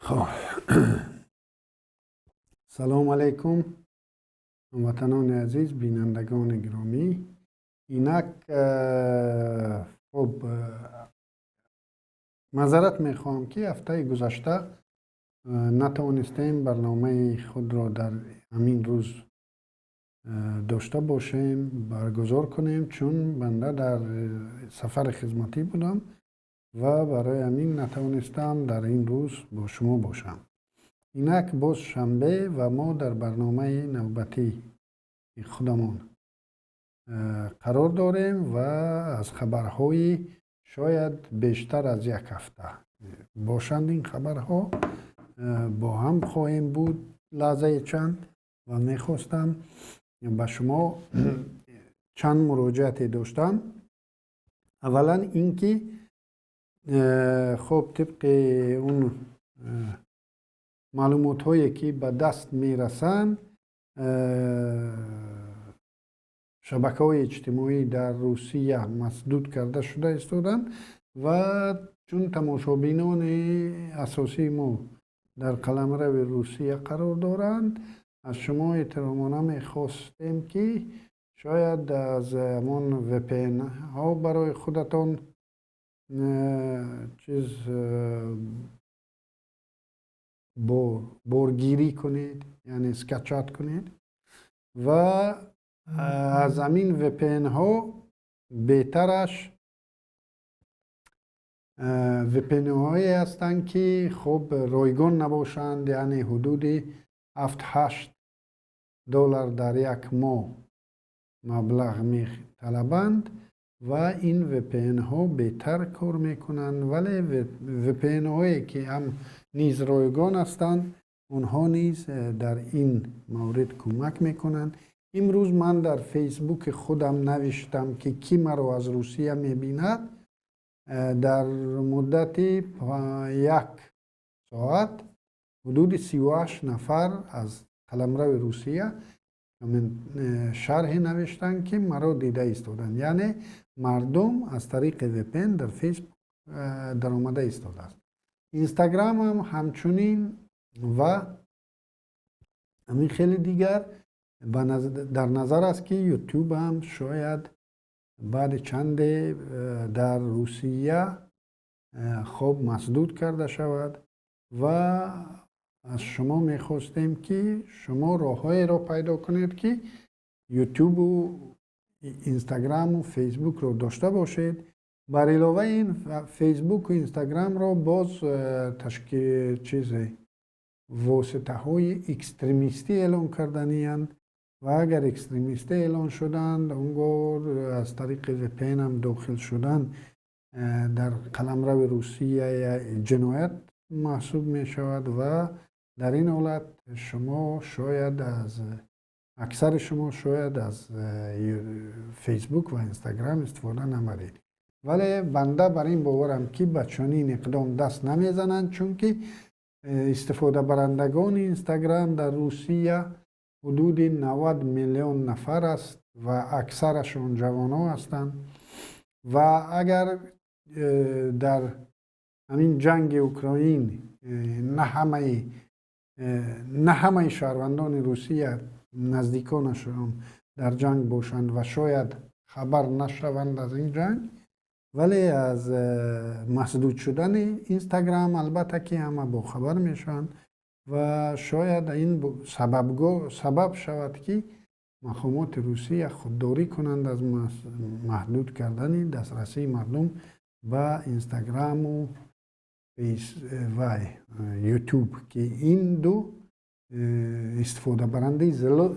خب سلام علیکم هموطنان عزیز، بینندگان گرامی. اینک خب معذرت میخوام که هفته گذشته نتوانستیم برنامه خود را در همین روز داشته باشیم، برگزار کنیم، چون بنده در سفر خدمتی بودم و برای همین نتوانستم در این روز با شما باشم. اینک باز شنبه و ما در برنامه نوبتی خودمان قرار داریم و از خبرهای شاید بیشتر از یک هفته باشند. این خبرها با هم خواهیم بود لحظه چند و میخواستم به شما چند مراجعت داشتم. اولا اینکه خب طبق اون معلومات هایی که به دست میرسند، شبکه های اجتماعی در روسیه مسدود کرده شده استودند و چون تماشابینان اساسی ما در قلمرو روسیه قرار دارند، از شما احترامانه میخواستیم که شاید از همون وپن ها برای خودتان بارگیری کنید، یعنی اسکچات کنید و از همین وپن ها بهترش وپن هایی هستند که خب رایگان نباشند، یعنی حدود 7-8 دلار در یک ماه مبلغ می طلبند و این وپن ها بهتر کار میکنند. ولی وپن هایی که هم نیز رایگان هستند اونها نیز در این مورد کمک میکنند. امروز من در فیسبوک خودم نوشتم که کی مرا از روسیه میبیند در مدت 1 ساعت حدود 38 نفر از قلمرو روسیه شرح نوشتن که مرا دیده ایستادن، یعنی مردم از طریق وپن در فیسبوک در آمده ایستاده است. اینستاگرام هم همچنین و همین خیلی دیگر در نظر است که یوتیوب هم شاید بعد چند در روسیه خب مسدود کرده شود و از شما میخواستیم که شما راههایی را پیدا کنید که یوتیوب و اینستاگرام و فیسبوک رو داشته باشید. بر علاوه این فیسبوک و اینستاگرام را باز تشکیل واسطه های اکستریمیستی اعلان کردنی هستند و اگر اکستریمیستی اعلان شدند اونگار از طریق وپن هم داخل شدن در قلمرو روسیه جنایت محسوب می شود و در این حالت شما شاید اکثر شما شاید از فیسبوک و اینستاگرام استفاده نمارید. ولی بنده بر این باورم که به چنین اقدام دست نمیزنند، چون که استفاده برندگان اینستاگرام در روسیه حدود 90 میلیون نفر است و اکثرشون جوانان هستند و اگر در همین جنگ اوکراین نه همه شهروندان روسیه نزدیکانشون در جنگ باشند و شاید خبر نشوند از این جنگ، ولی از مسدود شدن اینستاگرام البته که همه با خبر میشن و شاید این سبب شود که مقامات روسیه خودداری کنند از محدود کردن دسترسی مردم به اینستاگرام و یوتیوب که این دو استفاده برنده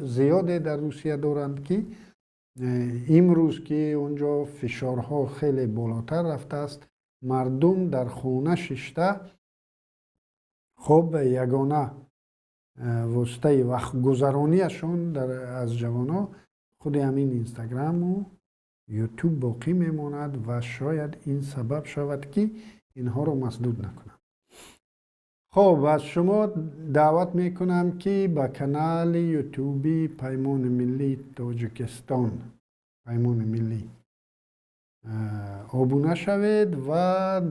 زیاده در روسیه دارند که امروز که اونجا فشارها خیلی بالاتر رفته است، مردم در خونه ششته خب یگانه واسطه وقت گذرانیشون از جوانا خود همین اینستاگرام و یوتیوب باقی میماند و شاید این سبب شود که اینها رو مسدود نکنم. خب از شما دعوت میکنم که به کانال یوتیوبی پیمان ملی تاجیکستان پیمان ملی ابونه شوید و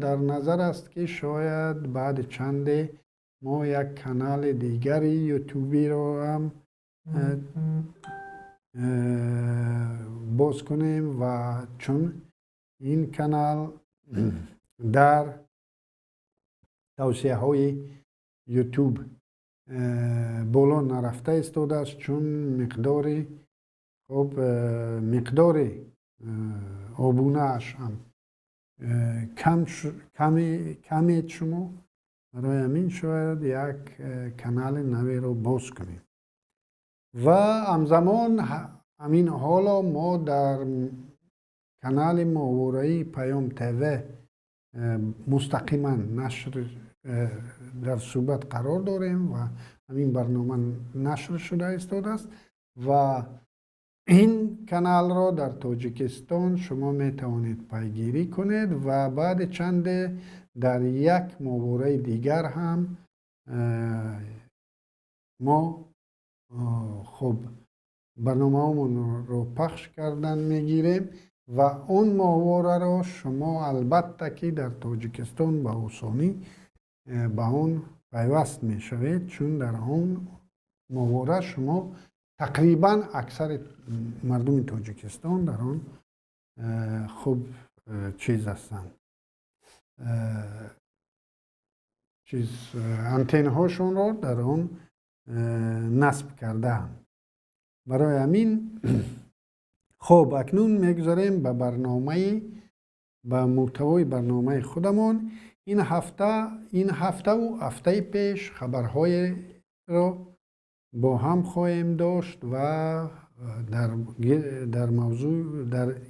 در نظر است که شاید بعد چند ما یک کانال دیگری یوتیوبی رو هم باز کنیم و چون این کانال در توصیه های یوتیوب بالا نرفته ایستاده است، چون مقدار آبونه اش هم کمی شما. برای همین شاید یک کانال نوی رو باز کنیم و همزمان همین حالا ما در کانال ماهواره‌ای پیام تیوی مستقیما نشر در صحبت قرار داریم و همین برنامه نشر شده ایستاده است و این کانال را در تاجیکستان شما می توانید پیگیری کنید و بعد چند در یک ماهواره دیگر هم ما خب برنامه رو پخش کردن میگیریم و اون ماهواره را شما البته که در تاجیکستان به آسانی به اون پیوست می شوید، چون در اون ماهواره شما تقریبا اکثر مردم تاجیکستان در اون خوب چیز هستند، انتن هاشون رو در اون نصب کرده هم. برای همین خب اکنون میگذاریم به محتوای برنامه خودمون. این هفته و هفته پیش خبرهای رو با هم خواهیم داشت و در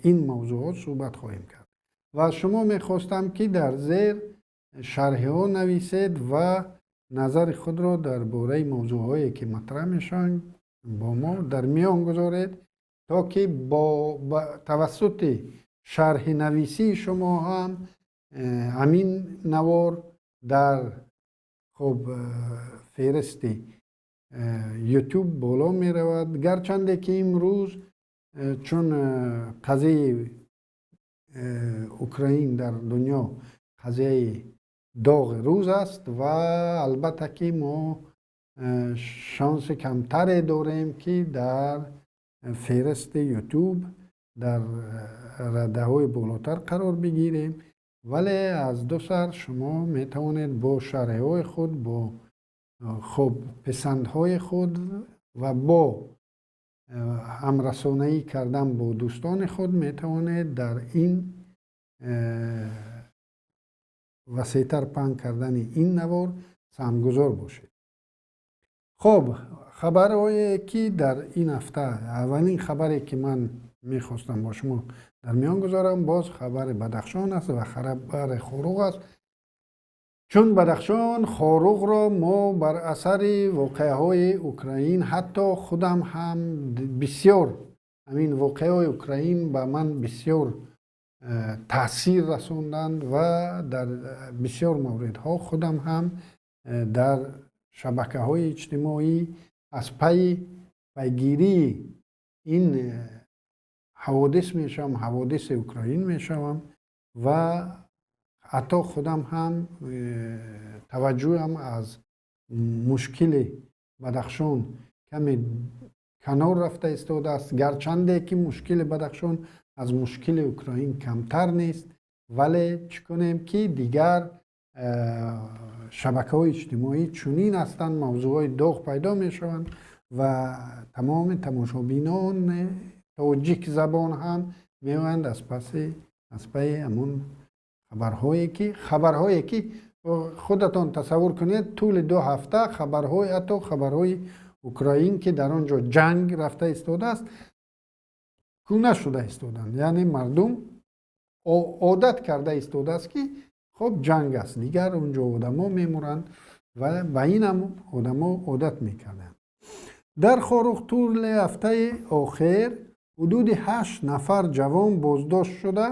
این موضوعات صحبت خواهیم کرد و شما میخواستم که در زیر شرح ها نویسید و نظر خود را درباره موضوعهایی که مطرح میشن با ما در میان گذارید تا که با توسط شرح نویسی شما هم همین نوار در خب فهرست یوتیوب بالا می رود، گرچنده که امروز چون قضیه اوکراین در دنیا قضیه داغ روز است و البته که ما شانس کمتری داریم که در فهرست یوتیوب در رده های بالاتر قرار بگیریم، ولی از دو سر شما می توانید با شرح های خود، با خب پسندهای خود و با همرسانه‌ای کردن با دوستان خود می توانید در این وسیع‌تر پهن کردن این نوار سهمگذار باشید. خب خبرهایی که در این هفته، اولین خبری که من میخواستم با شما در میان گذارم باز خبر بدخشان است و خبر خاروق است، چون بدخشان خاروق را ما بر اثر واقعه های اوکراین، حتی خودم هم بسیار همین واقعه های اوکراین به من بسیار تاثیر رسوندند و در بسیار موردها خودم هم در شبکه های اجتماعی از پیگیری این حوادث میشم، حوادث اوکراین میشم و حتی خودم هم توجهم از مشکل بدخشان کمی کنار رفته ایستاده است، گرچنده که مشکل بدخشان از مشکل اوکراین کمتر نیست، ولی چی کنیم که دیگر شبکه های اجتماعی چنین هستند، موضوع های داغ پیدا می شوند و تمام تماشابینان تاجیک زبان هم میوند از پی همون خبرهایی که خودتان تصور کنید طول 2 هفته حتی خبرهای اوکراین که در آنجا جنگ رفته ایستاده است گونه شده ایستادند، یعنی مردم عادت کرده ایستاده است که خب جنگ است، دیگر اونجا آدما میمورند و به این هم آدما عادت میکردند. در خاروق طول هفته آخر حدود 8 نفر جوان بازداشت شده،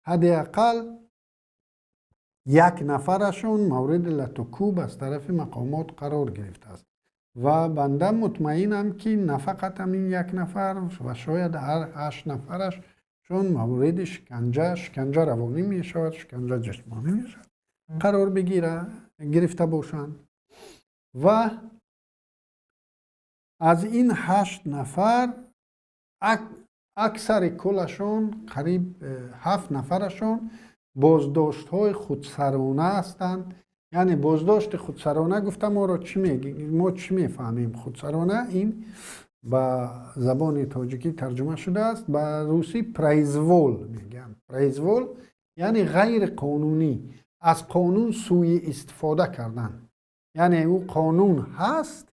حداقل 1 نفرشون مورد لطوکوب از طرف مقامات قرار گرفته است و بنده مطمئنم که نه فقط همین 1 نفر و شاید هر 8 نفرش چون مورد شکنجه روانی می شود، شکنجه جسمانی می شود قرار گرفته باشند و از این 8 نفر اکثر کلشون قریب 7 نفرشون بازداشت های خودسرانه هستند. یعنی بازداشت خودسرانه گفتم ما رو چی میگیم، ما چی میفهمیم خودسرانه؟ این با زبان تاجیکی ترجمه شده است، با روسی پرایزوول میگن. پرایزوول یعنی غیر قانونی، از قانون سوء استفاده کردن. یعنی او قانون هست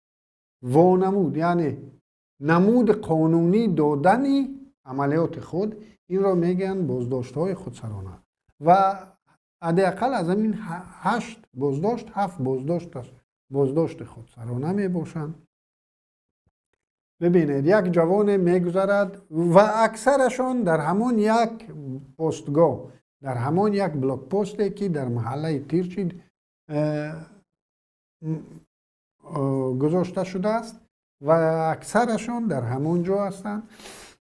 وانمود، یعنی نمود قانونی دادنی عملیات خود، این را میگن بازداشت های خودسرانه. و حداقل از همین 8 بازداشت 7 بازداشت خودسرانه می باشند. ببینید یک جوان میگذرد و اکثرشون در همون یک پستگاه، در همون یک بلاک پستی که در محله تیرچی گذاشته شده است و اکثرشون در همون جا هستند.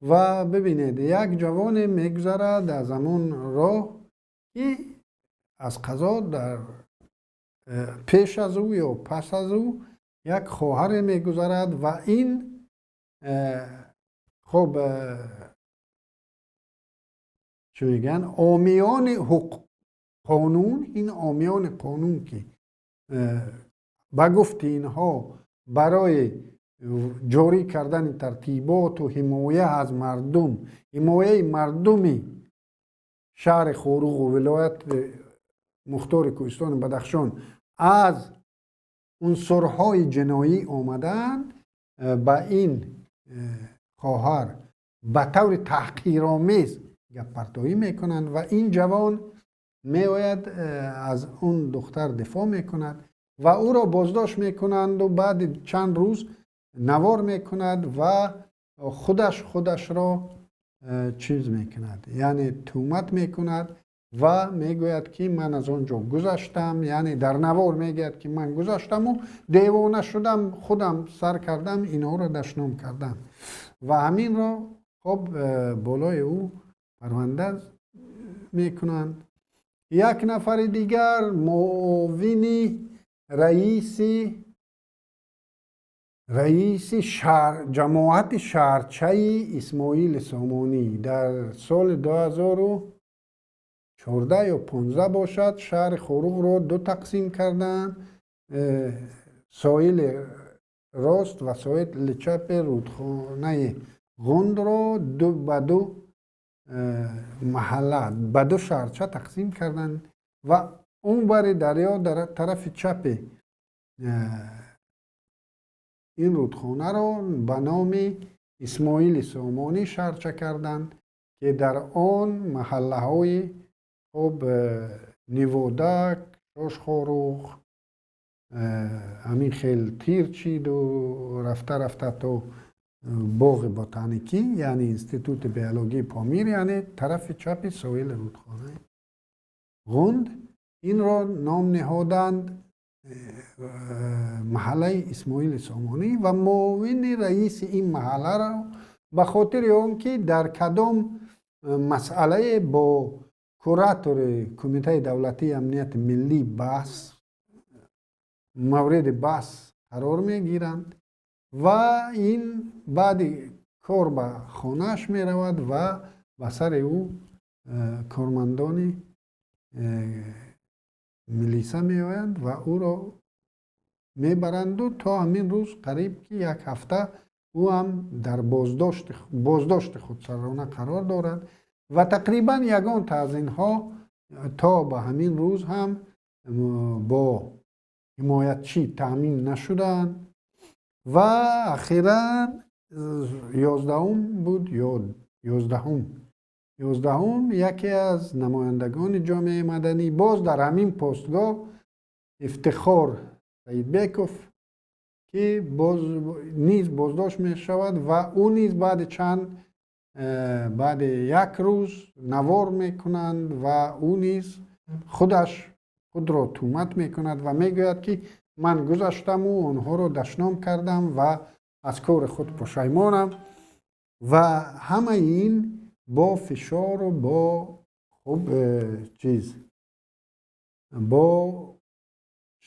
و ببینید یک جوان میگذرد از همون راه که از قضا در پیش از او یا پس از او یک خواهر میگذرد و این خب چه میگن عامیان قانون، این عامیان قانون که به گفت اینها برای جاری کردن ترتیبات و حمایه از مردم، حمایه مردمی شهر خوروغ و ولایت مختار کوهستان بدخشان از عنصرهای جنایی آمدن، با این خواهر به طور تحقیرآمیز گپ‌پرتایی میکنند و این جوان میآید از اون دختر دفاع میکند و او را بازداشت میکنند و بعد چند روز نوار میکند و خودش را چیز میکند، یعنی تهمت میکند و میگوید که من از آنجا گذشتم، یعنی در نوار میگوید که من گذشتم و دیوانه شدم، خودم سر کردم، اینها را دشنام کردم و همین را خب بالای او پرونده میکنند. یک نفر دیگر معاون رئیس جماعت شهرچه اسماعیل سامانی در سال 2014 یا 15 باشد شهر خوروغ را 2 تقسیم کردن، ساحل راست و ساحل چپ رودخانه غند را 2 به 2 محله به 2 شهرچه تقسیم کردن و اون بر دریا در طرف چپ این رودخانه را به نام اسماعیل سامانی شهرچه کردند که در آن محله های خب نیودک، شاشخوروغ، همین خیل تیرچید و رفته تا باغ بوتانیکی یعنی انستیتوت بیولوژی پامیر، یعنی طرف چپ ساحل رودخانه غند، این را نام نهادند محله اسماعیل سامانی و معاون رئیس این محله را به خاطر آنکه در کدام مسئله با کوراتور کمیته دولتی امنیت ملی مورد بحث قرار میگیرند و این بعد کار به خانهش می رود و به سر او کارمندان ملیسا می آیند و او را می برند و تا همین روز قریب که 1 هفته او هم در بازداشت خودسرانه قرار دارد و تقریبا یگان تا از اینها تا به همین روز هم با حمایتچی تأمین نشدند و اخیراً 11 بود یا 11 یکی از نمایندگان جامعه مدنی باز در همین پستگاه افتخار سید بیکوف که نیز بازداشت می شود و او نیز بعد 1 روز نوار می کنند و او نیز خود را تهمت می کند و می گوید که من گذشتم و آنها را دشنام کردم و از کار خود پشیمانم و همه این با فشار و با با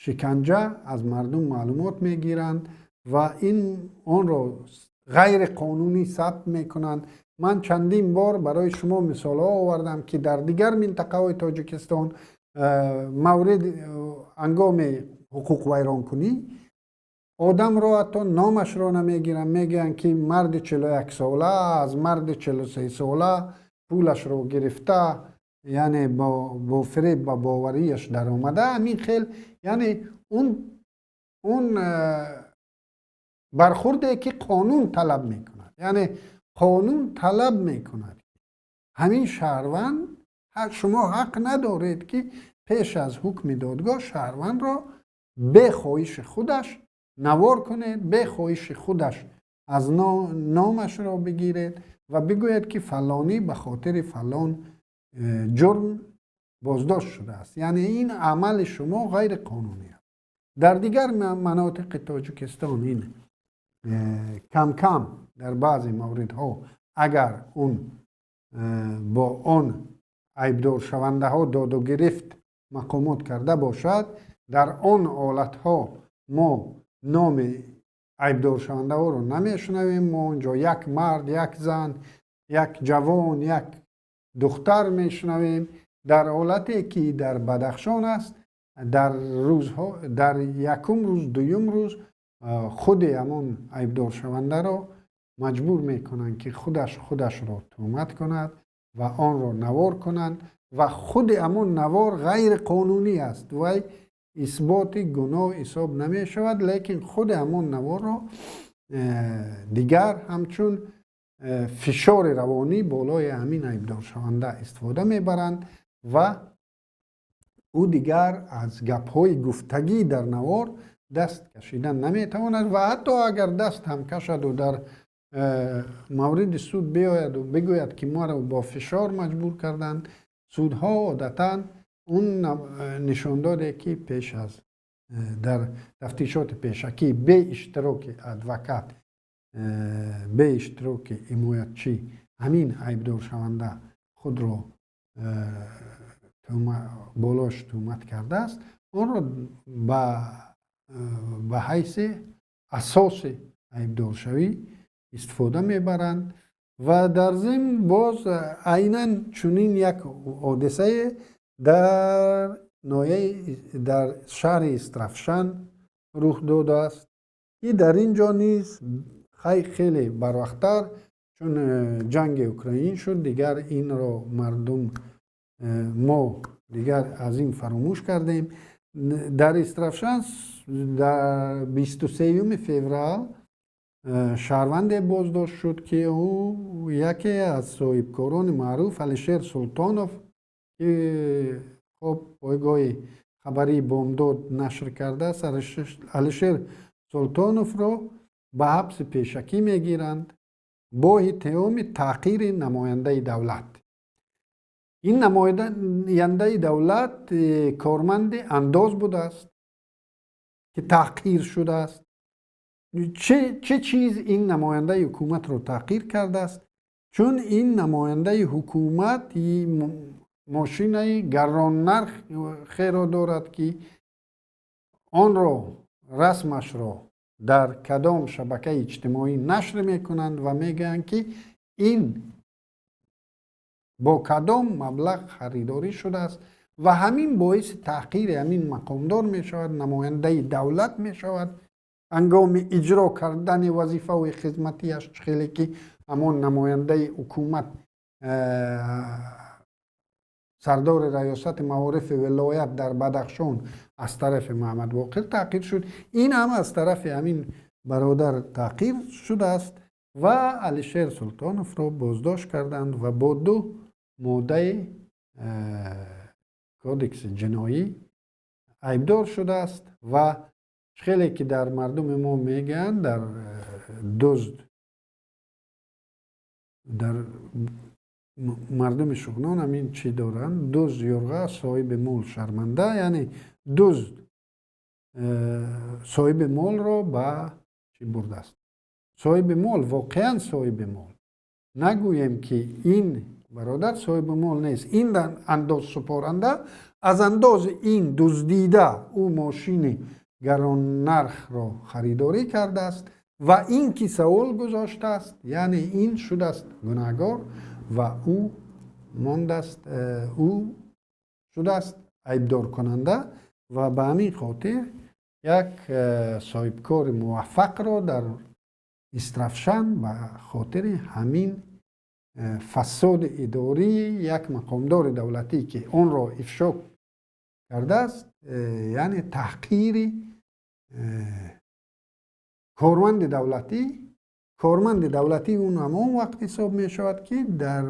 شکنجه از مردم معلومات میگیرند و این اون رو غیر قانونی ثبت میکنند. من چندین بار برای شما مثال ها آوردم که در دیگر منطقه های تاجیکستان مورد انگام حقوق ویران کنی آدم رو حتی نامش رو نمیگیرن، میگن که مرد 41 ساله از مرد 43 ساله پولش رو گرفته، یعنی با فریب با باوریش در اومده. همین خیل یعنی اون برخورده که قانون طلب میکند، یعنی قانون طلب میکند همین شهروند شما حق ندارید که پیش از حکم دادگاه شهروند را به خواهش خودش نوار کنید، به خواهش خودش از نامش را بگیرید و بگوید که فلانی به خاطر فلان جرم بازداشت شده است. یعنی این عمل شما غیر قانونی است. در دیگر مناطق تاجیکستان این کم کم در بعضی موردها اگر اون با اون عیبدار شونده ها داد و گرفت مقامات کرده باشد، در آن حالت ها ما نام عیبدار شونده ها رو نمیشنویم. ما اونجا یک مرد، یک زن، یک جوان، یک دختر میشنویم. در حالتی که در بدخشان است در یکم روز دویم روز خود همون عیبدار شونده را مجبور میکنند که خودش را تهمت کند و آن را نوار کنند و خود همون نوار غیر قانونی است و اثبات گناه حساب نمی شود، لیکن خود همون نوار را دیگر همچون فشار روانی بالای همین عیبدار شونده استفاده میبرند و او دیگر از گپ‌های گفتگی در نوار دست کشیدن نمیتواند و حتی اگر دست هم کشد و در مورد سود بیاید و بگوید که ما را با فشار مجبور کردند، سودها عادتا اون نشان داده که پیش از در تفتیشات پیشکی به اشتراک ادوکات، به اشتراک حمایتچی همین عیبدار شونده خود را بالاش تهمت کرده است، اون را به حیث اساس عیبدار شوی استفاده میبرند و در ضمن باز عیناً چنین یک حادثه در شهر استرافشان رخ داده است که در اینجا نیز خیلی بروقتر چون جنگ اوکراین شد دیگر این را مردم ما دیگر از این فراموش کردیم. در استرافشان در 23 فوریه شهروند بازداشت شد که او یکی از صاحبکاران معروف علیشیر سلطانوف که خب پایگاه خبری بامداد نشر کرده است، علیشیر سلطانوف را به حبس پیشکی میگیرند با اتهام تحقیر نماینده دولت. این نماینده دولت کارمند انداز بوده است که تحقیر شده است. چه چیز این نماینده حکومت رو تحقیر کرده است؟ چون این نماینده حکومت ماشین گران نرخ را دارد که آن را رسمش را در کدام شبکه اجتماعی نشر میکنند و میگن که این با کدام مبلغ خریداری شده است و همین باعث تحقیر همین مقامدار می شود، نماینده دولت می شود انگام اجرا کردن وظیفه و خدمتیش. خیلی که همون نماینده حکومت سردار ریاست معارف ولایت در بدخشان از طرف محمد باقر تحقیر شد، این هم از طرف همین برادر تحقیر شده است و علیشیر سلطانوف را بازداشت کردند و با 2 ماده کودکس جنایی عیبدار شده است و خیلی که در مردم ما میگن در مردم شغنان همین چی دارن، دزد یرغه صاحب مال شرمنده، یعنی دزد صاحب مال را به چی برده است. صاحب مال واقعا صاحب مال، نگویم که این برادر صاحب مال نیست. این انداز سپارنده از انداز این دزدیده او ماشین گران نرخ را خریداری کرده است و این که سوال گذاشته است، یعنی این شده است گناهکار و او مانده است، او شده است عیبدار کننده و به همین خاطر یک صاحبکار موفق را در استرافشن به خاطر همین فساد اداری یک مقامدار دولتی که اون را افشا کرده است، یعنی تحقیر کارمند دولتی اون هم وقت حساب می شود که در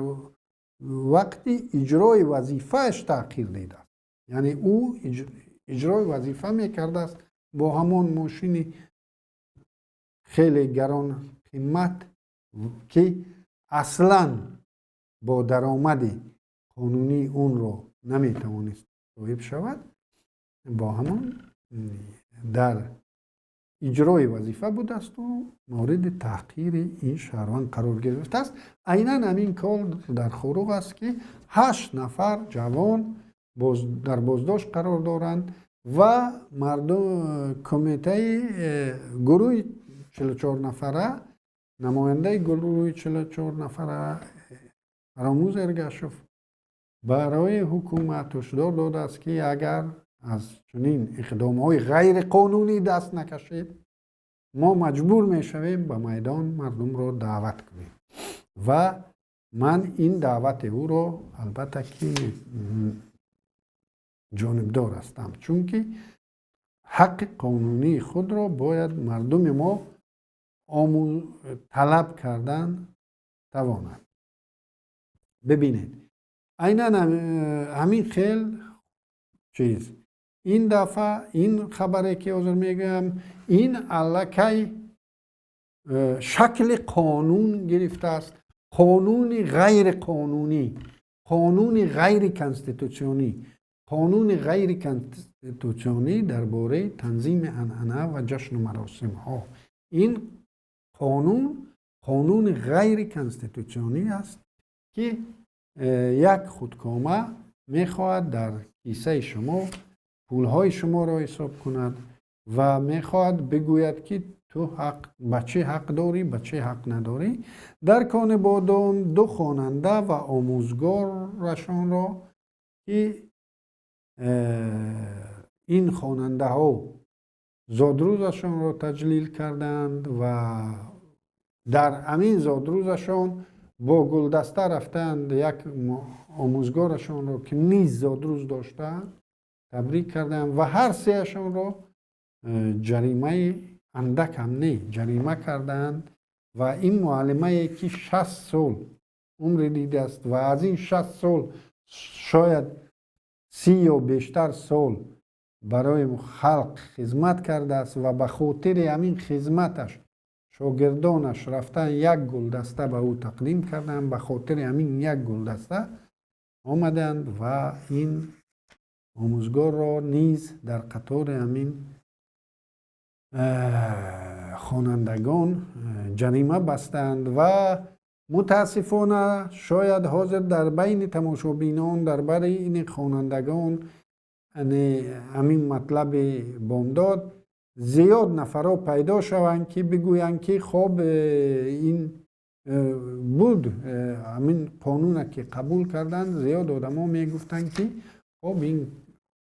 وقت اجرای وظیفهش تحقیر دیده است. یعنی او اجرای وظیفه می کرده است با همون ماشین خیلی گران قیمت که اصلا با درآمد قانونی اون رو نمی توانست صاحب شود، با همون در اجرای وظیفه بوده است و مورد تحقیر این شهروند قرار گرفته است. عیناً همین کار در خروق است که 8 نفر جوان در بازداشت قرار دارند و مردم کمیته گروه 44 نفره، نماینده گروه 44 نفره فراموز ارگشوف برای حکومت هشدار داده است که اگر از چنین اقدام‌های غیر قانونی دست نکشید ما مجبور میشویم به میدان مردم رو دعوت کنیم. و من این دعوت او رو البته که جانبدار هستم، چون که حق قانونی خود را باید مردم ما طلب کردن توانند. ببینید عیناً همین خیل چیز این دفعه این خبره که حاضر میگم این الکی شکل قانون گرفته است، قانون غیر قانونی، قانون غیر کنستیتوسیونی، قانون غیر کنستیتوسیونی درباره تنظیم عنعنه و جشن و مراسم ها. این قانون غیر کنستیتوسیونی است که یک خودکامه میخواهد در کیسه شما پولهای شما را حساب کند و میخواهد بگوید که تو به چه حق داری به چه حق نداری. در کان بادام 2 خواننده و آموزگارشان را که این خواننده ها زادروزشان را تجلیل کردند و در امین زادروزشان با گلدسته رفتند یک آموزگارشان را که نیز زادروز داشتند تبریک کردند و هر 3شان را جریمه اندک هم نه جریمه کردند و این معلمه که 60 سال عمر دیده است و از این 60 سال شاید 30 یا بیشتر سال برای خلق خدمت کرده است و به خاطر همین خدمتش شاگردانش رفتن یک گلدسته به او تقدیم کردند، به خاطر همین یک گلدسته آمدند و این آموزگار را نیز در قطار همین خوانندگان جریمه بستند و متاسفانه شاید حاضر در بین تماشابینان درباره این خوانندگان همین مطلب بامداد زیاد نفرها پیدا شوند که بگویند که خب این بود همین قانون که قبول کردند. زیاد آدم ها میگفتند که خب این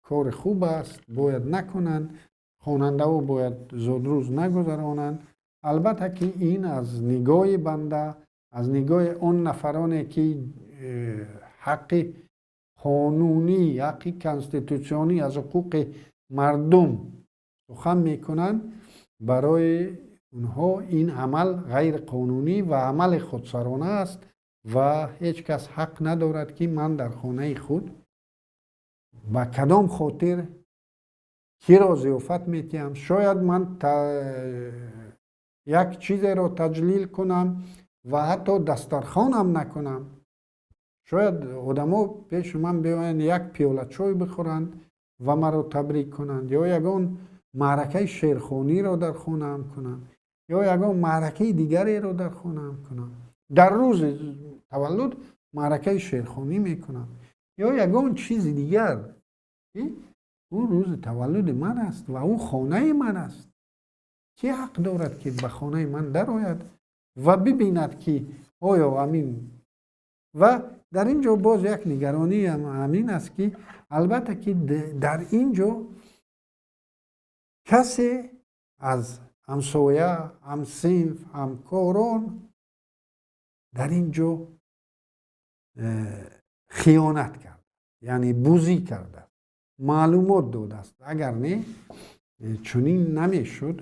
کار خوب است باید نکنند، خواننده ها باید زادروز نگذرانند. البته که این از نگاه بنده، از نگاه اون نفرانی که حق قانونی، حق کنستیتوسیونی از حقوق مردم سخن میکنند، برای اونها این عمل غیر قانونی و عمل خودسرانه است و هیچ کس حق ندارد که من در خانه خود با کدام خاطر کی را ضیافت میتیم. شاید من یک چیز را تجلیل کنم و حتی دسترخوان هم نکنم. شاید آدما پیش من بیاین یک پیاله چای بخورند و مرا تبریک کنند یا یگان معرکه شیرخوانی را در خانه هم کنند یا یگان معرکه دیگری را در خانه هم کنند. در روز تولد معرکه شیرخوانی میکنن. یا یگان چیز دیگر که او روز تولد من است و او خانه من است. کی حق دارد که به خانه من در آید و ببیند که آیا امین. و در اینجا باز یک نگرانی هم امین است که البته که در اینجا کسی از همسایه، هم صنف، هم کاران در اینجا خیانت کرد، یعنی بوزی کرده، معلومات داده است. اگر نه چنین نمیشد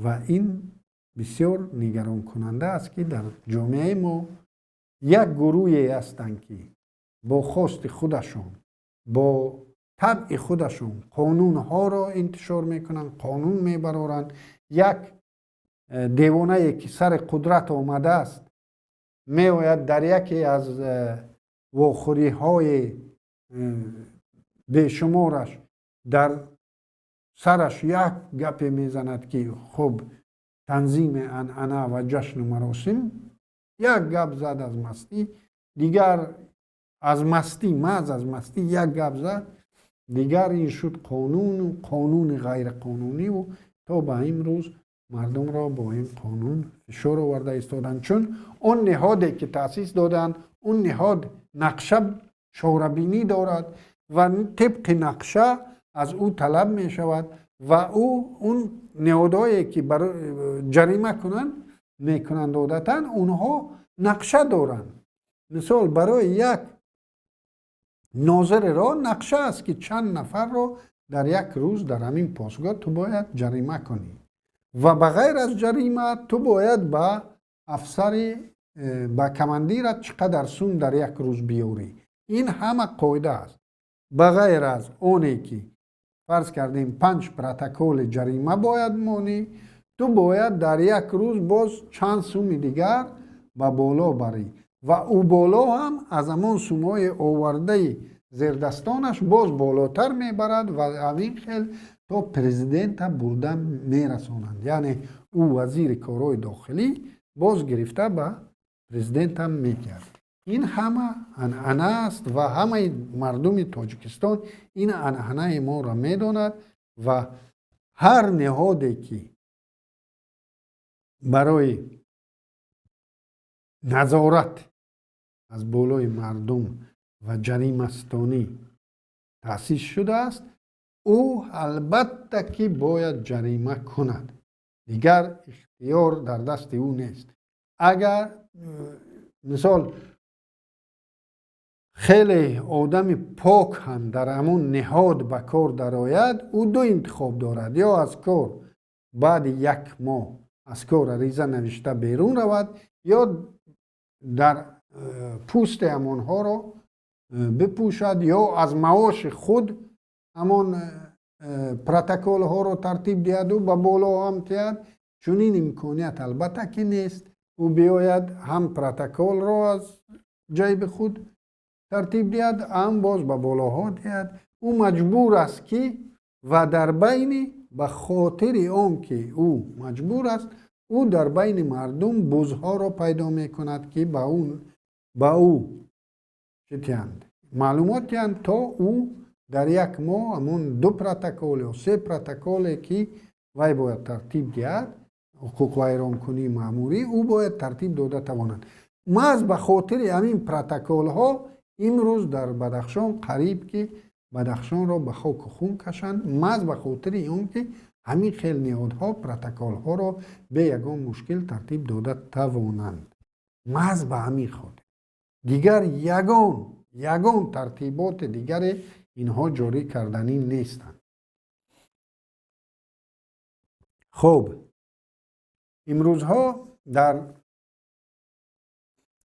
و این بسیار نگران کننده است که در جامعه ما یک گروهی هستند که با خواست خودشون، با طبع خودشون قانون ها را انتشار میکنن، قانون میبرارن. یک دیوانه که سر قدرت آمده است میآید در یکی از واخوری های بیشمارش در سرش یک گپ میزند که خب تنظیم عنعنه و جشن و مراسم، یک گپ زد از مستی، دیگر از مستی، محض از مستی یک گپ زد، دیگر این شد قانون غیر قانونی و تا به امروز مردم را با این قانون فشار آورده ایستادند. چون اون نهادی که تأسیس دادند، اون نهاد نقشه شورابینی دارد و طبق نقشه از او طلب می شود و اون نهادهایی که جریمه میکنند عادتاً اونها نقشه دارند. مثال برای یک ناظر را نقشه است که چند نفر را در یک روز در همین پاسگاه تو باید جریمه کنی و بغیر از جریمه تو باید با افسر با کماندیرت چقدر سون در یک روز بیاری. این همه قاعده است. بغیر از اونی که فرض کردیم 5 پروتکل جریمه باید مانی، تو باید در یک روز باز چند سوم دیگر با بالا بری و او بالا هم از همان سومای آورده زیردستانش باز بالاتر میبرد و همین خیل تا پرزیدنت برده میرسانند. یعنی او وزیر کارهای داخلی باز گرفته به پرزیدنت هم میکرد. این همه عنعنه است و همه مردم تاجیکستان این عنعنه ما را میداند و هر نهادی که برای نظارت از بالای مردم و جریمه‌ستانی تأسیس شده است، او البته که باید جریمه کند، دیگر اختیار در دست او نیست. اگر مثال خیلی آدم پاک هم در همون نهاد به کار درآید، او دو انتخاب دارد: یا از کار بعد یک ماه از کار عریضه نوشته بیرون رود یا در پوست همانها را بپوشد یا از معاش خود همان پروتکل ها را ترتیب دهد و به بالا هم تید. چون این امکانیت البته که نیست. او بیاید هم پروتکل را از جیب خود ترتیب دهد هم باز به بالاها دهد. او مجبور است که و در بین به خاطر آن که او مجبور است، او در بین مردم بزها را پیدا می کند که با او چطیند معلومات تیند تا او در یک ماه همون 2 پروتکل یا 3 پروتکل که وی باید ترتیب دهد، حقوق ویرانکنی ماموری، او باید ترتیب داده تواند. محض به خاطر همین پروتکل ها امروز در بدخشان قریب که بدخشان را به خاک خون کشند، محض به خاطر اون که همین خیل نهادها پروتکل ها را به یگان مشکل ترتیب داده توانند. محض به همین خاطر دیگر یگان ترتیبات دیگر اینها جاری کردنی نیستند. خب امروزها در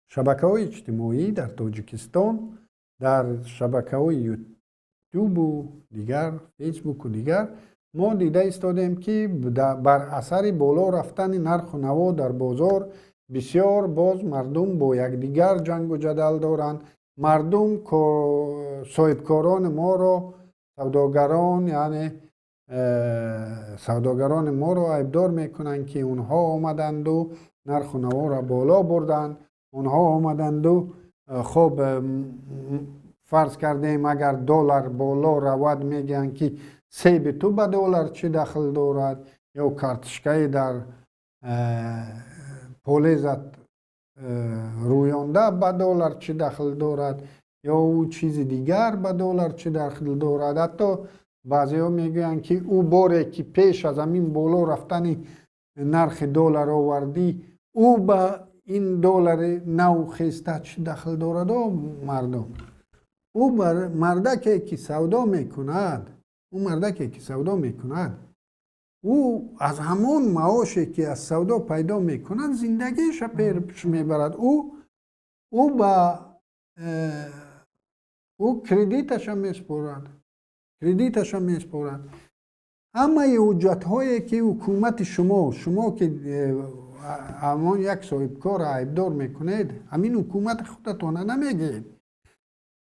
شبکه‌های اجتماعی در تاجیکستان، در شبکه‌های یوتیوب و دیگر، فیسبوک و دیگر، ما دیده ایستادیم که بر اثر بالا رفتن نرخ و نوا در بازار بسیار باز مردم با یکدیگر جنگ و جدل دارند. مردم صاحبکاران ما را، سوداگران ما را عیبدار میکنند که اونها آمدند و نرخ و نوا را بالا بردند، اونها آمدند و خب فرض کردیم اگر دلار بالا رود میگن که سیب تو به دلار چی دخل دارد یا کارتشکای در پولیزت رویانده به دلار چی دخل دارد یا او چیز دیگر به دلار چی دخل دارد. حتی بعضی ها میگویند که او باره که پیش از همین بالا رفتن نرخ دلار آوردی او به این دلار نو خسته چی دخل دارد مردم. او مردکی که سودا میکند او از همون معاشی که از سودا پیدا میکند زندگیش پیش میبرد. او کردیتش میسپارد. همه حجت هایی که حکومت شما که امان یک صاحب کار عیبدار میکنید همین حکومت خودتان نمیگید.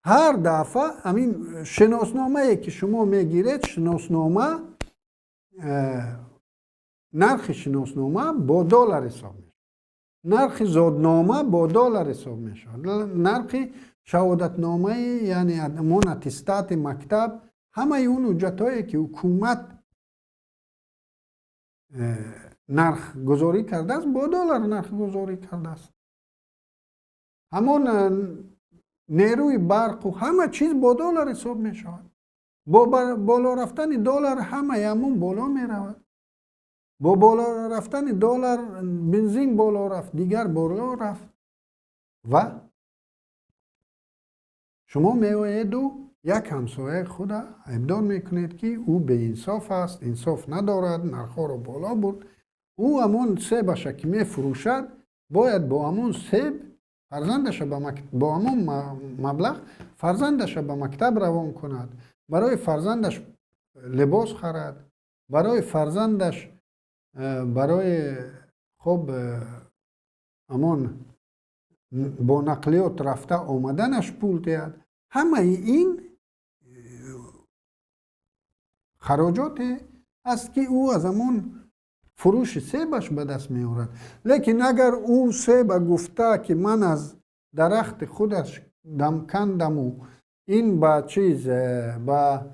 هر دفعه همین شناسنامه که شما میگیرید شناسنامه نرخ شناسنامه با دلار حساب میشه، نرخ زادنامه با دلار حساب میشه، نرخ شهادتنامه یعنی امون اتستات مکتب همه اون حجتایی که حکومت نرخ گذاری کرده است با دلار نرخ گذاری کرده است. همون نیروی برق و همه چیز با دلار حساب می شود. با بالا رفتن دلار همه همون بالا می رود. با بالا رفتن دلار بنزین بالا رفت، دیگر بالا رفت. و شما می‌آیید و یک همسایه خود عیبدار میکنید که او به انصاف است، انصاف ندارد، نرخ‌ها رو بالا برد. او همون سیبش که میفروشد باید با همون سیب فرزندش با همون مبلغ فرزندش به مکتب روان کند، برای فرزندش لباس خرد، برای فرزندش برای خب همون با نقلیات رفته آمدنش پول دهد. همه این خراجات است که او از همون فروش سیبش به دست می آورد. لیکن اگر او سیب گفته که من از درخت خودش دم کندم و این با چیز با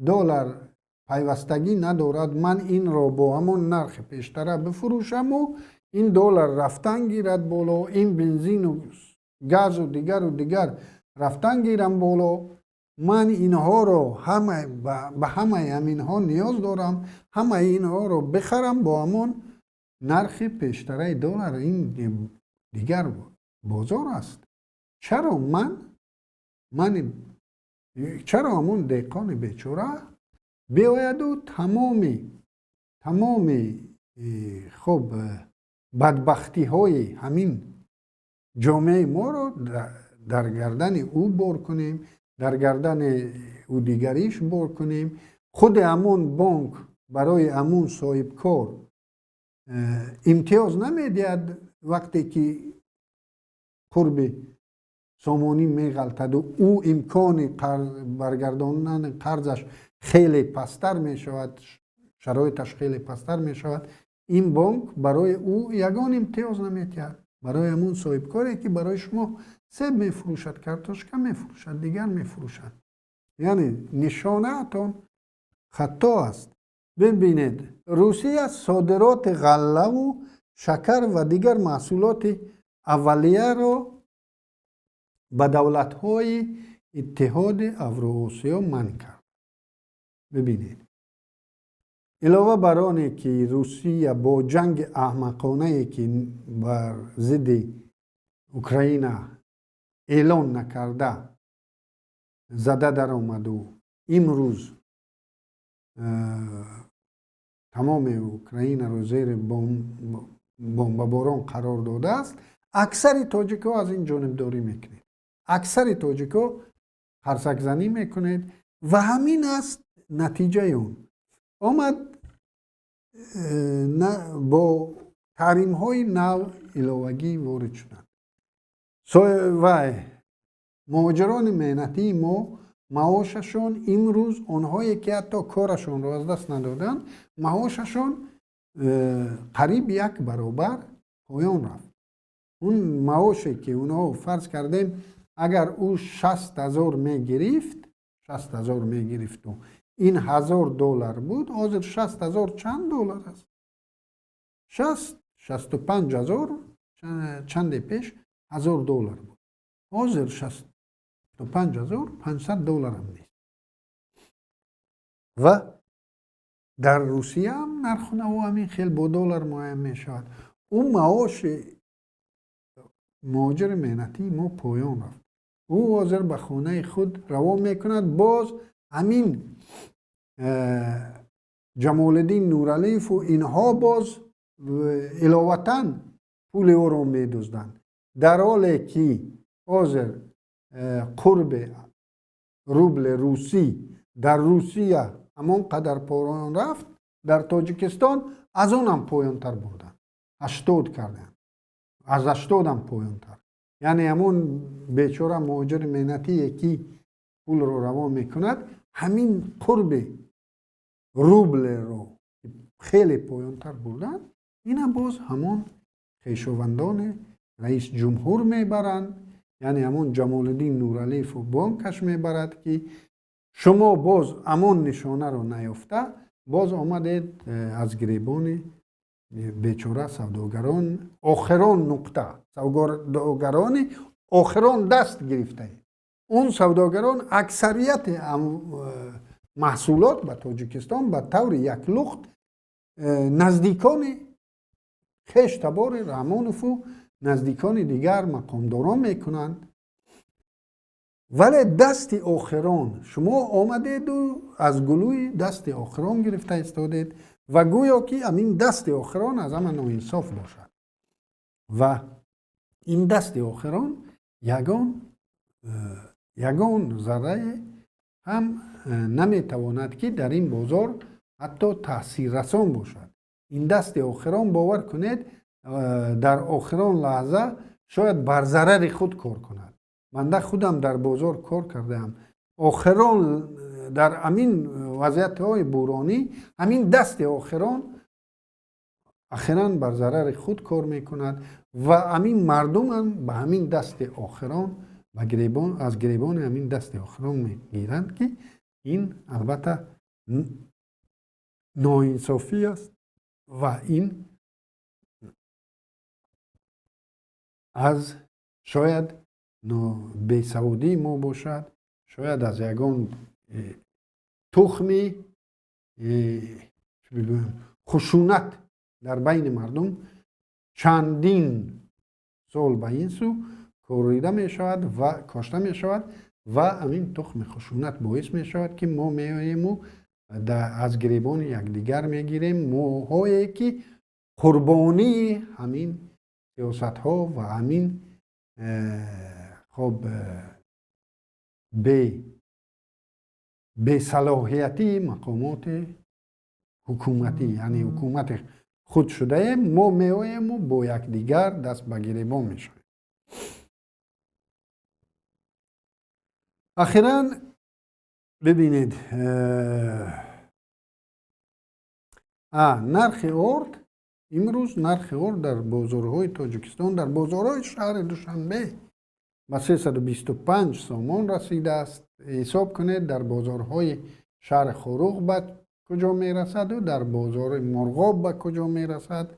دلار پیوستگی ندارد، من این را با همون نرخ پیشتره بفروشم و این دلار رفتن گیرد بالا، این بنزین و گاز و دیگر رفتن گیرم بالا، من اینها رو به همه اینها نیاز دارم، همه اینها رو بخرم با همون نرخ پیشتره دلار. این دیگر بازار است. چرا چرا همون دهقان بیچاره بیاید و تمام خب بدبختی های همین جامعه ما رو در گردن او بر کنیم، در گردن او دیگریش بر کنیم. خود همون بانک برای همون صاحب کار امتیاز نمیدهد وقتی که قرب سامانی میغلطد و او امکان برگرداندن قرضش خیلی پستر می شود، شرایطش خیلی پستر می شود، این بانک برای او یگان امتیاز نمیدهد. برای همون صاحب کاری که برای شما سیب میفروشد، کارتوشکا میفروشد، دیگر میفروشد. یعنی نشانه‌تان خطا است. ببینید روسیه صادرات غله و شکر و دیگر محصولات اولیه را به دولت‌های اتحاد اوراسیا منع کرد. ببینید علاوه بر آنه که روسیه با جنگ احمقانه‌ای که بر ضد اوکراین اعلان نکرده زده در آمد و امروز تمام اوکراین رو زیر بمباران قرار داده است، اکثر تاجیک‌ها از این جانبداری میکنید، اکثر تاجیک‌ها خرسک زنی میکنید و همین است نتیجه اون. آمد با تحریم های نو علاوگی وارد شدند و مهاجران مهنتی ما معاششون امروز اونهایی که حتی کارشون رو از دست ندادن معاششون قریب 1 برابر پایان رفت. اون معاشی که اونها فرض کردیم اگر او 60,000 میگرفت 60,000 میگرفت و این $1,000 بود، حاضر 60,000 چند دلار است؟ 65,000 چند پیش $1,000 بود. حاضر 65,500 هم نیست. و در روسیه هم نرخ نمو همین خیلی با دلار معین می شود. اون معاش مهاجر مهنتی ما پایان رفت. او حاضر به خانه خود روان می کند، باز همین جمال الدین نورعلیف و اینها باز علاوةً پول او را می دزدند، در حالی که حاضر قرب روبل روسی در روسیه همان قدر پایان رفت، در تاجیکستان از اون هم پایان تر بردن، 80 کردن، از 80 هم پایان تر. یعنی همون بیچاره مهاجر مهنتی یکی پول رو روان میکند، همین قرب روبل رو خیلی پایان تر بردن. این هم باز همون خویشاوندان رئیس جمهور میبرند، یعنی همون جمال الدین نورعلیف و بانکش میبرد که شما باز همون نشانه رو نیافته، باز آمدید از گریبان بیچاره سوداگران آخران نقطه سوداگران آخران دست گرفته. اون سوداگران اکثریت محصولات به تاجیکستان به طور یک لخت نزدیکان خیش تبار رحمانوف و نزدیکان دیگر مقامداران میکنند. ولی دست آخران شما آمدید و از گلوی دست آخران گرفته استادید و گویا که همین دست آخران از همه ناانصاف باشد و این دست آخران یگان ذره هم نمیتواند که در این بازار حتی تأثیر رسان باشد. این دست آخران باور کنید در آخران لحظه شاید بر ضرر خود کار کند. من خودم در بازار کار کردم، آخران در همین وضعیت های بورانی همین دست آخران اخیراً بر ضرر خود کار میکند و همین مردم هم به همین دست آخران از گریبان همین دست آخران میگیرند که این البته ناانصافی است و این از شاید بیسوادی ما باشد، شاید از یگان تخمی خشونت در بین مردم چندین سال به این سو کوریده می شود و کاشته می شود و همین تخم خشونت باعث می شود که ما می آییم و از گریبان یکدیگر می گیریم، موهایی که قربانی همین سیاست ها و همین خب به صلاحیتی مقامات حکومتی، یعنی حکومت خود شده ما میایم و با یکدیگر دست به گریبان میشویم. اخیراً ببینید نرخ ارد، امروز نرخ ارد در بازارهای تاجیکستان در بازارهای شهر دوشنبه به 325 سامان رسیده است. حساب کنید در بازارهای شهر خروغ به کجا می رسد و در بازار مرغاب به کجا می رسد.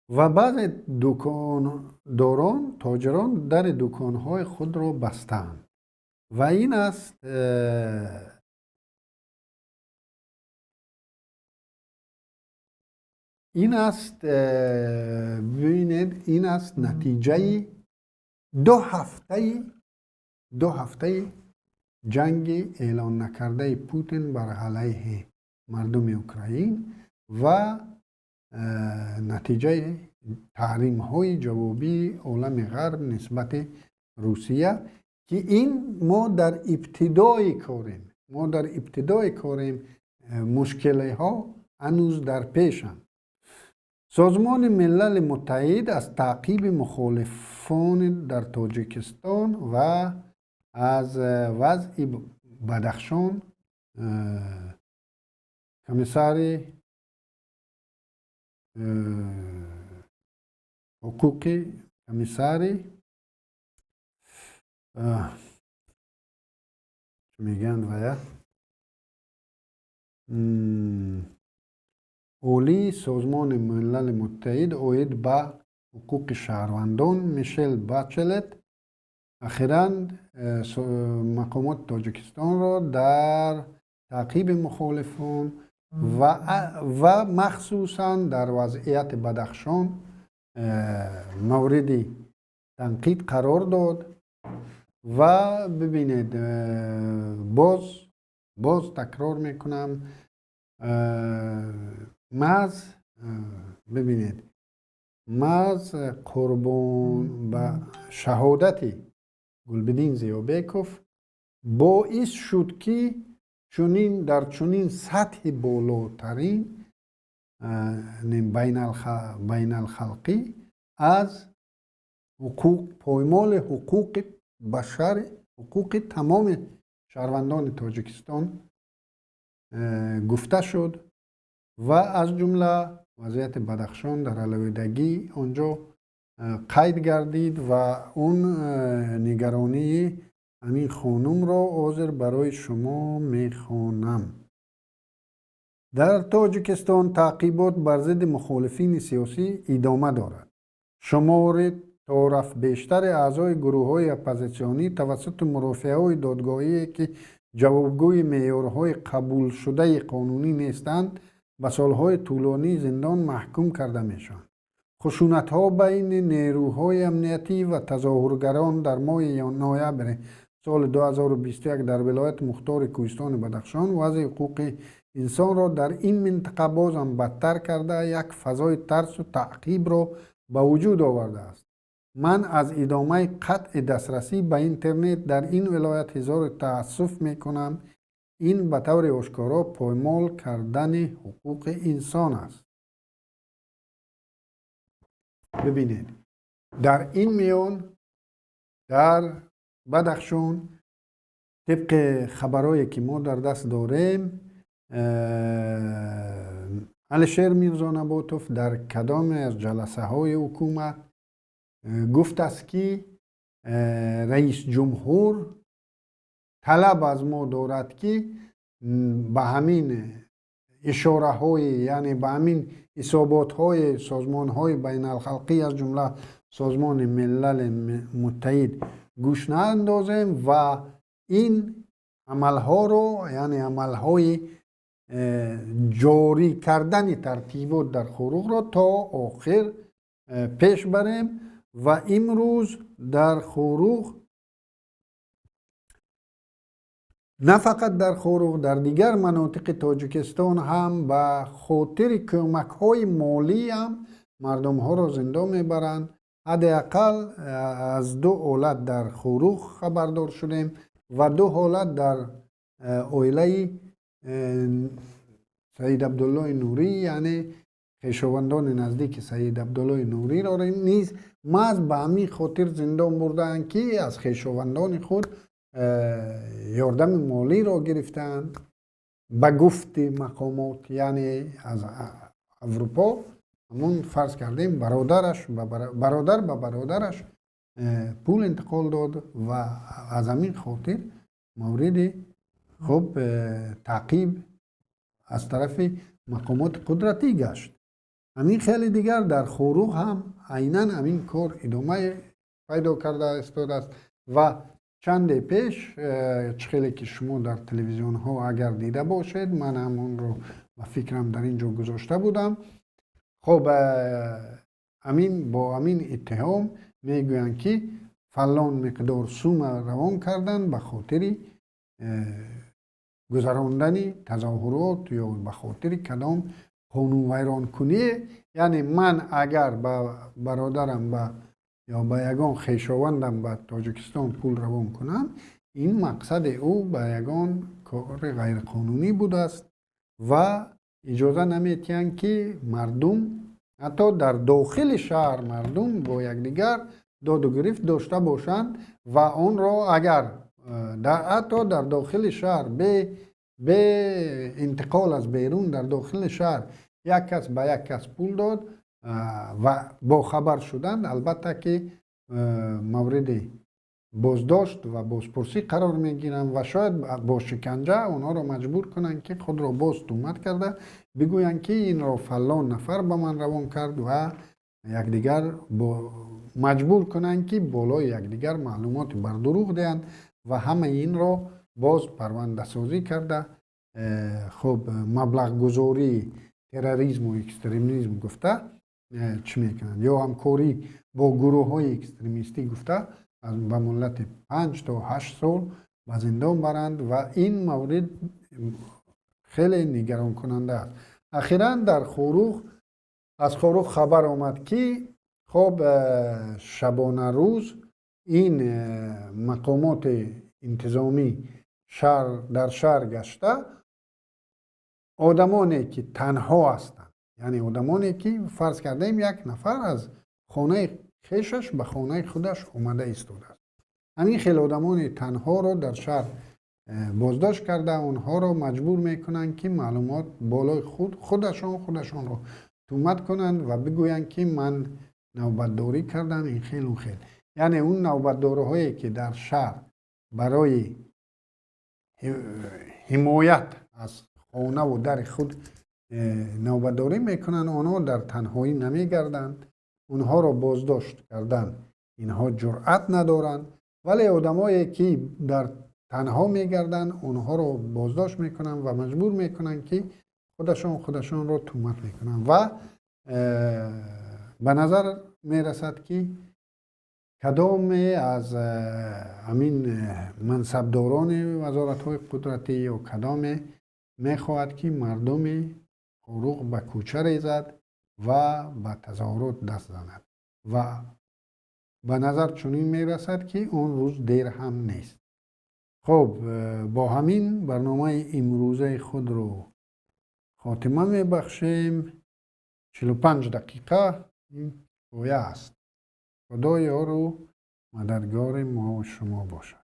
و بعض دکانداران تاجران در دکانهای خود را بستند و این است ببینید این است نتیجه دو هفته جنگ اعلان نکرده پوتین بر علیه مردم اوکراین و نتیجه تحریم های جوابی عالم غرب نسبت روسیه که این ما در ابتدای کاریم مشکل ها هنوز در پیشند. سازمان ملل متحد از تعقیب مخالفان در تاجیکستان و از وضع بدخشان کمیسر حقوق کمیسر میگن اولی سازمان ملل متحد اوید به حقوق شهروندان میشل باچلت اخیراً مقامات تاجیکستان را در تعقیب مخالفان و مخصوصاً در وضعیت بدخشان مورد تنقید قرار داد و ببینید باز تکرار میکنم محض قربان به شهادت گلبدین زیابکوف باعث شد که در چنین سطح بالاترین بین الخلقی از پایمال حقوق بشر، حقوق تمام شهروندان تاجیکستان گفته شد و از جمله وضعیت بدخشان در علیحدگی آنجا قید گردید و اون نگرانی همین خانم را حاضر برای شما میخوانم. در تاجیکستان تعقیبات بر ضد مخالفین سیاسی ادامه دارد. شمار تعارف بیشتر اعضای گروه‌های اپوزیسیونی توسط مرافعه‌های دادگاهی که جوابگوی معیارهای قبول شده قانونی نیستند به سالهای طولانی زندان محکوم کرده میشوند. خشونت‌ها بین نیروهای امنیتی و تظاهرگران در ماه نوامبر سال 2021 در ولایت مختار کوهستان بدخشان وضع حقوق انسان را در این منطقه باز هم بدتر کرده یک فضای ترس و تعقیب را به وجود آورده است. من از ادامه قطع دسترسی به اینترنت در این ولایت اظهار تأسف میکنم. این به طور آشکارا پایمال کردن حقوق انسان است. ببینید در این میان در بدخشان طبق خبرهایی که ما در دست داریم علیشیر میرزا نباتوف در کدام از جلسه های حکومت گفت است که رئیس جمهور طلب از ما دارد که به همین اشاره های یعنی به همین اصابات های سازمان های بین الخلقی از جمله سازمان ملل متحد گوش ناندازیم و این عملها رو یعنی عملهای جاری کردن ترتیبات در خروق را تا آخر پیش بریم و امروز در خروق نه فقط در خروق در دیگر مناطق تاجیکستان هم به خاطر کمک های مالی هم مردم ها را زنده میبرند. حداقل از 2 حالت در خروق خبردار شدیم و 2 حالت در اویله سید عبدالله نوری یعنی خویشاوندان نزدیک سید عبدالله نوری را نیز محض به همین خاطر زندان بردند که از خویشاوندان خود یاردم مالی را گرفتند به گفت مقامات یعنی از اروپا همون فرض کردیم برادر به برادرش پول انتقال داد و از همین خاطر مورد خب تعقیب از طرف مقامات قدرتی گشت. همین خیلی دیگر در خروق هم عیناً همین کار ادامه پیدا کرده است و چند پیش خیلی که شما در تلویزیون ها اگر دیده باشید من همون رو و فکرم در اینجا گذاشته بودم. خب با همین اتهام میگویند که فلان مقدار سوم روان کردن به خاطر گذراندن تظاهرات یا به خاطر کدام قانون ویران کنی. یعنی من اگر به برادرم یا به یگان خویشاوندم به تاجیکستان پول روان کنم این مقصد او به یگان کار غیر قانونی بوده است و اجازه نمیتین که مردم حتی در داخل شهر مردم با یکدیگر داد و گرفت داشته باشند و آن را اگر حتی در داخل شهر به انتقال از بیرون در داخل شهر یک کس به یک کس پول داد و با خبر شدند البته که مورد بازداشت و بازپرسی قرار میگیرن و شاید با شکنجه اونها رو مجبور کنن که خود را باز تهمت کرده بگوین که این را فلان نفر به من روان کرد و یکدیگر مجبور کنن که بالای یکدیگر معلومات بر دروغ دهند و همه این را باز پرونده سازی کرده خب مبلغ گذاری تروریسم و اکستریمیسم گفته چی میکنن یا همکاری با گروه های اکستریمیستی گفته به مدت 5 تا 8 سال به زندان برند و این مورد خیلی نگران کننده است. اخیراً در از خاروخ خبر آمد که خب شبانه روز این مقامات انتظامی در شهر گشته آدمانی که تنها هستند، یعنی آدمانی که فرض کردیم یک نفر از خانه خیشش به خانه خودش اومده ایستاده است، همین خیلی آدمان تنها رو در شهر بازداشت کرده اونها رو مجبور میکنن که معلومات بالای خودشان رو تهمت کنند و بگویند که من نوبتداری کردم این خیلی و خیلی، یعنی اون نوبتداری هایی که در شهر برای حمایت از خانه و در خود نوبتداری میکنن اونها در تنهایی نمیگردند، اونها رو بازداشت کردن اینها جرأت ندارن، ولی آدمایی که در تنها میگردن اونها رو بازداشت میکنن و مجبور میکنن که خودشان رو تهمت میکنن و به نظر میرسد که کدام از همین منصبداران وزارت های قدرتی یا کدام میخواهد که مردم خاروخ به کوچه ریزد و به تظاهرات دست زند و به نظر چنین میرسد که اون روز دیر هم نیست. خب با همین برنامه امروزه خود رو خاتمه میبخشیم. 45 دقیقه این پایه است. خدا یار و مددگار ما و شما باشد.